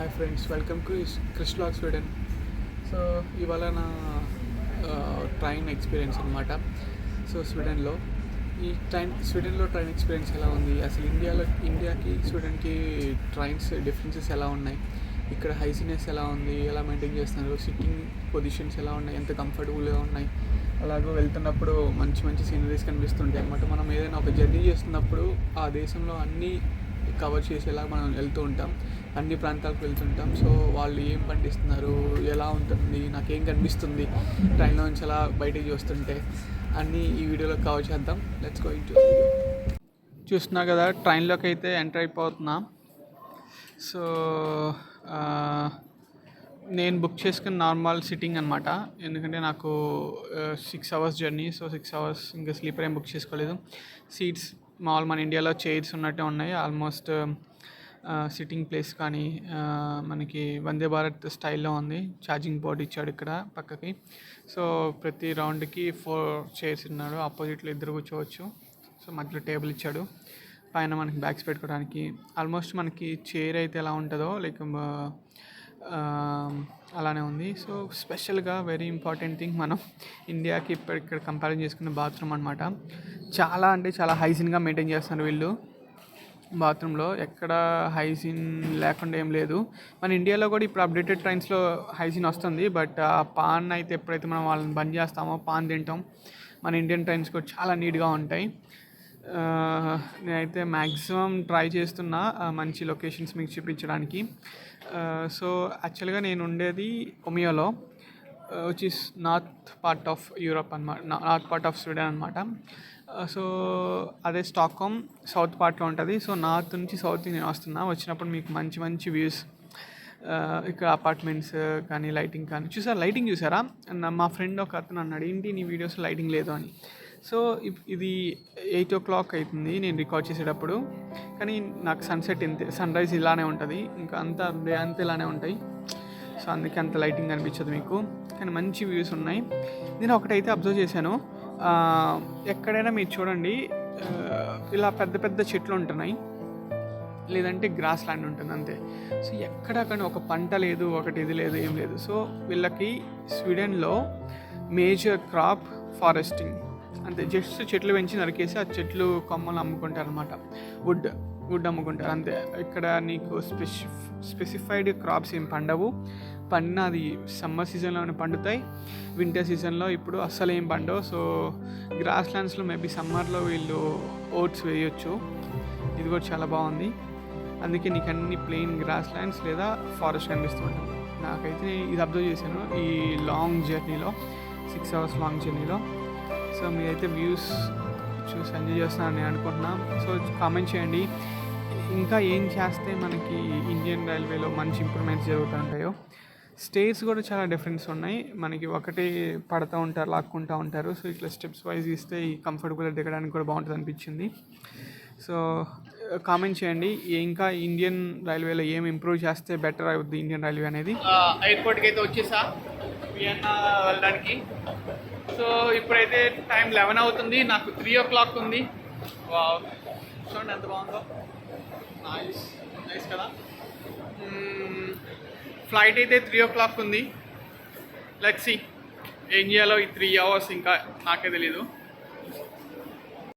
Hi friends, welcome to Chris vlog Sweden. So ఇవాళ నా train experience అనమాట. So స్వీడన్లో train experience ఎలా ఉంది, అసలు ఇండియాకి స్వీడన్కి ట్రైన్స్ డిఫరెన్సెస్ ఎలా ఉన్నాయి, ఇక్కడ హైజీనెస్ ఎలా ఉంది, ఎలా మెయింటైన్ చేస్తున్నారు, సిట్టింగ్ పొజిషన్స్ ఎలా ఉన్నాయి, ఎంత కంఫర్టబుల్గా ఉన్నాయి, అలాగే వెళ్తున్నప్పుడు మంచి మంచి సీనరీస్ కనిపిస్తుంటాయి అనమాట. మనం ఏదైనా ఒక జర్నీ చేస్తున్నప్పుడు ఆ దేశంలో అన్నీ కవర్ చేసేలా మనం వెళ్తూ ఉంటాం, అన్ని ప్రాంతాలకు వెళ్తుంటాం. సో వాళ్ళు ఏం పండిస్తున్నారు, ఎలా ఉంటుంది, నాకేం కనిపిస్తుంది ట్రైన్లో నుంచి అలా బయటికి చూస్తుంటే, అన్నీ ఈ వీడియోలో కవర్ చేద్దాం. Let's go into video. చూస్తున్నా కదా, ట్రైన్లోకి అయితే ఎంటర్ అయిపోతున్నా. సో నేను బుక్ చేసుకున్న నార్మల్ సిట్టింగ్ అనమాట, ఎందుకంటే నాకు 6 hours జర్నీ. సో 6 hours ఇంకా స్లీపర్ ఏం బుక్ చేసుకోలేదు. సీట్స్ మామూలు మన ఇండియాలో చైర్స్ ఉన్నట్టే ఉన్నాయి ఆల్మోస్ట్. సిట్టింగ్ ప్లేస్ కానీ మనకి వందే భారత్ స్టైల్లో ఉంది. ఛార్జింగ్ బోర్డ్ ఇచ్చాడు ఇక్కడ పక్కకి. సో ప్రతి రౌండ్కి 4 చైర్స్ ఉన్నాడు. ఆపోజిట్లో 2 కూర్చోవచ్చు. సో మధ్యలో టేబుల్ ఇచ్చాడు, పైన మనకి బ్యాగ్స్ పెట్టుకోవడానికి. ఆల్మోస్ట్ మనకి చైర్ అయితే ఎలా ఉంటుందో లైక్ అలానే ఉంది. సో స్పెషల్గా వెరీ ఇంపార్టెంట్ థింగ్, మనం ఇండియాకి ఇక్కడ కంపేర్ చేసుకున్న బాత్రూమ్ అనమాట. చాలా అంటే చాలా హైజీన్గా మెయింటైన్ చేస్తున్నారు వీళ్ళు. బాత్రూంలో ఎక్కడ హైజీన్ లేకుండా ఏం లేదు. మన ఇండియాలో కూడా ఇప్పుడు అప్డేటెడ్ ట్రైన్స్లో హైజీన్ వస్తుంది, బట్ ఆ పాన్ అయితే ఎప్పుడైతే మనం వాళ్ళని బంద్ చేస్తామో పాన్ తింటాం. మన ఇండియన్ ట్రైన్స్ కూడా చాలా నీట్గా ఉంటాయి. నేనైతే మ్యాక్సిమం ట్రై చేస్తున్నా మంచి లొకేషన్స్ మీకు చూపించడానికి. సో యాక్చువల్గా నేను ఉండేది ఒమియోలో, which is north part of Europe అనమాట, నార్త్ పార్ట్ ఆఫ్ స్వీడన్ అనమాట. సో అదే స్టాక్హోమ్ సౌత్ పార్ట్లో ఉంటుంది. సో నార్త్ నుంచి సౌత్కి నేను వచ్చినప్పుడు మీకు మంచి మంచి వ్యూస్, ఇక్కడ అపార్ట్మెంట్స్ కానీ లైటింగ్ కానీ లైటింగ్ చూసారా? మా ఫ్రెండ్ ఒక అతను అన్నాడు, ఏంటి నీ వీడియోస్ లైటింగ్ లేదు అని. సో ఇది 8 o'clock అవుతుంది నేను రికార్డ్ చేసేటప్పుడు, కానీ నాకు సన్ రైజ్ ఇలానే ఉంటుంది, ఇంకా అంతా డే అంతా ఇలానే ఉంటాయి. సో అందుకే అంత లైటింగ్ అనిపించదు మీకు, కానీ మంచి వ్యూస్ ఉన్నాయి. నేను ఒకటైతే అబ్జర్వ్ చేశాను, ఎక్కడైనా మీరు చూడండి ఇలా పెద్ద పెద్ద చెట్లు ఉంటున్నాయి, లేదంటే గ్రాస్ ల్యాండ్ ఉంటుంది అంతే. సో ఎక్కడ కానీ ఒక పంట లేదు, ఒకటి ఇది లేదు, ఏం లేదు. సో వీళ్ళకి స్వీడన్లో మేజర్ క్రాప్ ఫారెస్టింగ్ అంతే. జస్ట్ చెట్లు పెంచి నరికేసి ఆ చెట్లు కొమ్మలు అమ్ముకుంటారు అనమాట. వుడ్ అమ్ముకుంటారు అంతే. ఇక్కడ నీకు స్పెసిఫైడ్ క్రాప్స్ ఏం పండవు. పండిన అది సమ్మర్ సీజన్లోనే పండుతాయి, వింటర్ సీజన్లో ఇప్పుడు అస్సలు ఏం పండవు. సో గ్రాస్ ల్యాండ్స్లో మేబీ సమ్మర్లో వీళ్ళు ఓట్స్ వేయొచ్చు. ఇది కూడా చాలా బాగుంది. అందుకే నీకు అన్ని ప్లెయిన్ గ్రాస్ ల్యాండ్స్ లేదా ఫారెస్ట్ కనిపిస్తూ ఉంటుంది. నాకైతే ఇది అబ్జర్వ్ చేశాను ఈ లాంగ్ జర్నీలో, 6 hours లాంగ్ జర్నీలో. సో మీరైతే వ్యూస్ చూసి ఎంజాయ్ చేస్తున్నారని నేను అనుకుంటున్నా. సో కామెంట్ చేయండి, ఇంకా ఏం చేస్తే మనకి ఇండియన్ రైల్వేలో మంచి ఇంప్రూవ్మెంట్స్ జరుగుతుంటాయో. స్టేట్స్ కూడా చాలా డిఫరెన్స్ ఉన్నాయి. మనకి ఒకటే పడుతూ ఉంటారు, లాక్కుంటూ ఉంటారు. సో ఇట్లా స్టెప్స్ వైజ్ ఇస్తే ఈ కంఫర్టబుల్గా దిగడానికి కూడా బాగుంటుంది అనిపించింది. సో కామెంట్ చేయండి, ఇంకా ఇండియన్ రైల్వేలో ఏం ఇంప్రూవ్ చేస్తే బెటర్ అవుద్ది ఇండియన్ రైల్వే అనేది. ఎయిర్పోర్ట్కి అయితే వచ్చేసా వియన్నా వెళ్ళడానికి. సో ఇప్పుడైతే టైం 11 అవుతుంది, నాకు 3 o'clock ఉంది. వావ్, చూడండి ఎంత బాగుందో. నైస్ కదా. ఫ్లైట్ అయితే 3 o'clock ఉంది. లెట్స్ సీ ఏం చేయాలో ఈ 3 hours, ఇంకా నాకే తెలీదు.